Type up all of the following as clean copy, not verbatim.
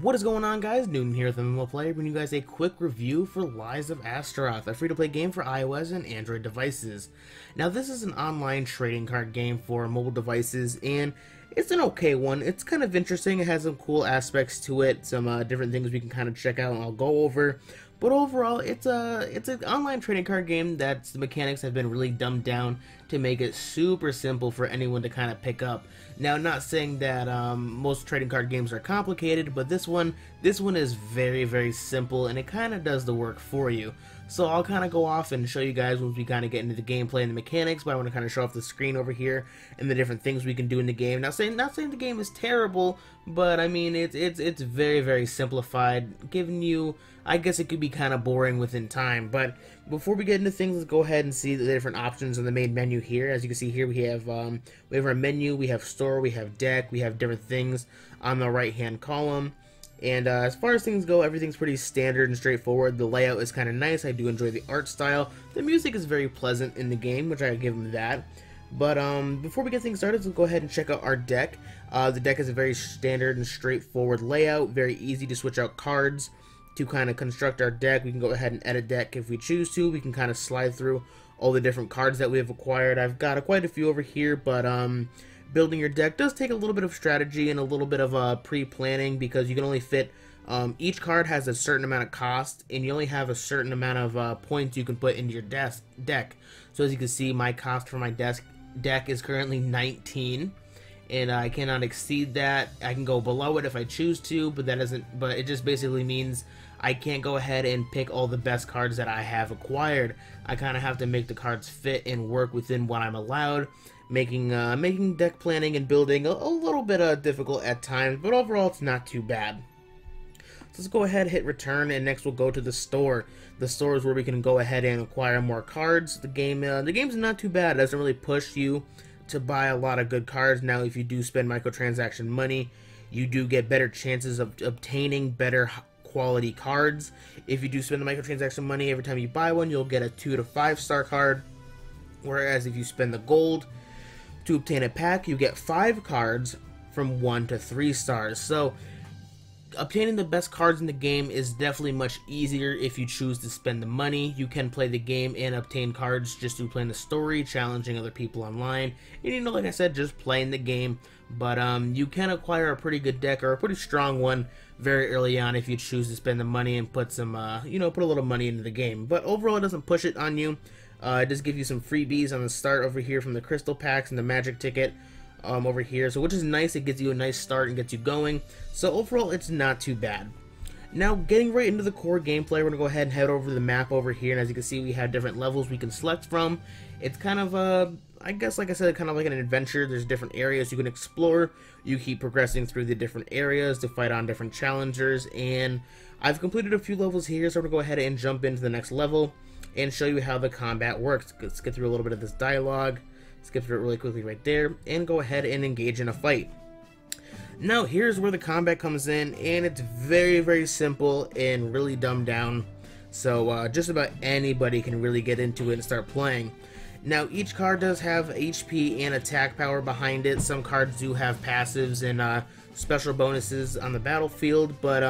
What is going on, guys? Newton here with MMO Player, bringing you guys a quick review for Lies of Astaroth, a free-to-play game for iOS and Android devices. Now, this is an online trading card game for mobile devices, and it's an okay one. It's kind of interesting. It has some cool aspects to it, some different things we can kind of check out and I'll go over. But overall, it's an online trading card game that the mechanics have been really dumbed down to make it super simple for anyone to kind of pick up. Now, not saying that most trading card games are complicated, but this one is very, very simple, and it kind of does the work for you. So I'll kind of go off and show you guys once we kind of get into the gameplay and the mechanics, but I want to kind of show off the screen over here and the different things we can do in the game. Not saying the game is terrible, but I mean it's very, very simplified, giving you, I guess it could be kind of boring within time. But before we get into things, let's go ahead and see the different options in the main menu here. As you can see here, we have our menu, we have store, we have deck, we have different things on the right hand column. And as far as things go, everything's pretty standard and straightforward. The layout is kind of nice. I do enjoy the art style. The music is very pleasant in the game, which I give them that. But before we get things started, let's go ahead and check out our deck. The deck is a very standard and straightforward layout. Very easy to switch out cards to kind of construct our deck. We can go ahead and edit deck if we choose to. We can kind of slide through all the different cards that we have acquired. I've got quite a few over here, but building your deck does take a little bit of strategy and a little bit of pre-planning, because you can only fit, each card has a certain amount of cost, and you only have a certain amount of points you can put into your deck. So as you can see, my cost for my deck is currently 19, and I cannot exceed that. I can go below it if I choose to, but it just basically means I can't go ahead and pick all the best cards that I have acquired. I kind of have to make the cards fit and work within what I'm allowed, making deck planning and building a little bit difficult at times, but overall it's not too bad. So let's go ahead, hit return, and next we'll go to the store. The store is where we can go ahead and acquire more cards. The game's not too bad. It doesn't really push you to buy a lot of good cards. Now, if you do spend microtransaction money, you do get better chances of obtaining better quality cards. If you do spend the microtransaction money every time you buy one, you'll get a 2 to 5 star card. Whereas if you spend the gold to obtain a pack, you get 5 cards from 1 to 3 stars. So obtaining the best cards in the game is definitely much easier if you choose to spend the money. You can play the game and obtain cards just through playing the story, challenging other people online, and like I said, just playing the game. But you can acquire a pretty good deck, or a pretty strong one, very early on if you choose to spend the money and put some put a little money into the game. But overall, it doesn't push it on you. It does give you some freebies on the start over here from the crystal packs and the magic ticket over here, so which is nice. It gives you a nice start and gets you going. So overall, it's not too bad. Now, getting right into the core gameplay, we're going to go ahead and head over to the map over here, and as you can see, we have different levels we can select from. It's kind of I guess, like I said, kind of like an adventure. There's different areas you can explore. You keep progressing through the different areas to fight on different challengers, and I've completed a few levels here, so we're going to go ahead and jump into the next level and show you how the combat works. Let's get through a little bit of this dialogue, skip through it really quickly right there, and go ahead and engage in a fight. Now, here's where the combat comes in, and it's very, very simple and really dumbed down, so just about anybody can really get into it and start playing. Now, each card does have HP and attack power behind it. Some cards do have passives and special bonuses on the battlefield, but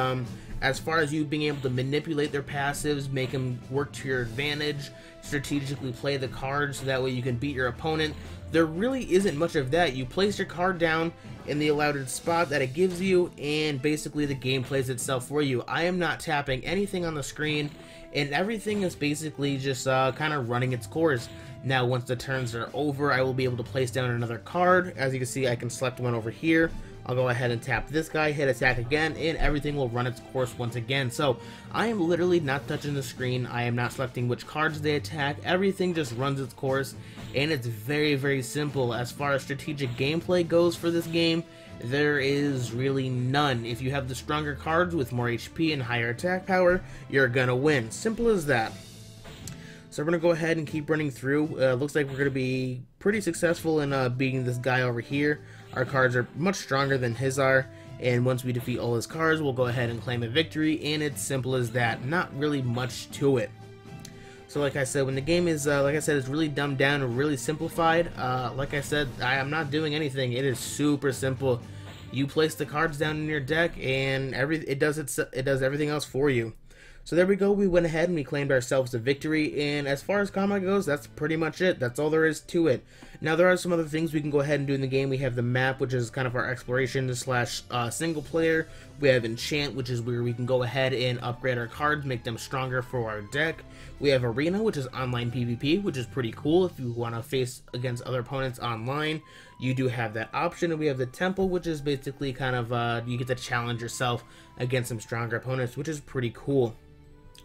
as far as you being able to manipulate their passives, make them work to your advantage, strategically play the cards so that way you can beat your opponent, there really isn't much of that. You place your card down in the allotted spot that it gives you, and basically the game plays itself for you. I am not tapping anything on the screen, and everything is basically just kind of running its course. Now, once the turns are over, I will be able to place down another card. As you can see, I can select one over here. I'll go ahead and tap this guy, hit attack again, and everything will run its course once again. So I am literally not touching the screen. I am not selecting which cards they attack. Everything just runs its course, and it's very, very simple. As far as strategic gameplay goes for this game, there is really none. If you have the stronger cards with more HP and higher attack power, you're gonna win. Simple as that. So we're going to go ahead and keep running through. Looks like we're going to be pretty successful in beating this guy over here. Our cards are much stronger than his are, and once we defeat all his cards, we'll go ahead and claim a victory, and it's simple as that. Not really much to it. So like I said, when the game is, like I said, it's really dumbed down and really simplified. Like I said, I am not doing anything. It is super simple. You place the cards down in your deck, and it does everything else for you. So there we go, we went ahead and we claimed ourselves a victory, and as far as combat goes, that's pretty much it. That's all there is to it. Now there are some other things we can go ahead and do in the game. We have the map, which is kind of our exploration slash single player. We have enchant, which is where we can go ahead and upgrade our cards, make them stronger for our deck. We have arena, which is online PvP, which is pretty cool if you want to face against other opponents online. You do have that option. And we have the temple, which is basically kind of you get to challenge yourself against some stronger opponents, which is pretty cool.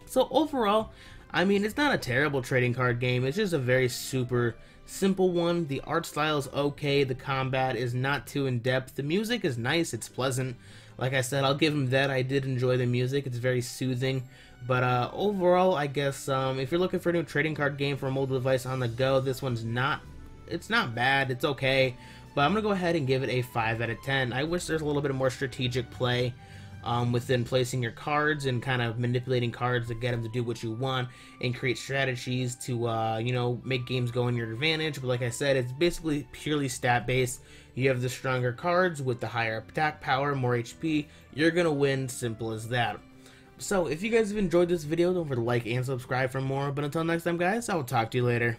So overall, I mean, it's not a terrible trading card game. It's just a very super simple one. The art style is okay. The combat is not too in-depth. The music is nice. It's pleasant. Like I said, I'll give him that. I did enjoy the music. It's very soothing. But overall, I guess if you're looking for a new trading card game for a mobile device on the go, this one's not bad. It's okay. But I'm going to go ahead and give it a 5 out of 10. I wish there's a little bit more strategic play within placing your cards and kind of manipulating cards to get them to do what you want and create strategies to, you know, make games go in your advantage. But like I said, it's basically purely stat based. You have the stronger cards with the higher attack power, more HP. You're going to win, simple as that. So if you guys have enjoyed this video, don't forget to like and subscribe for more. But until next time, guys, I will talk to you later.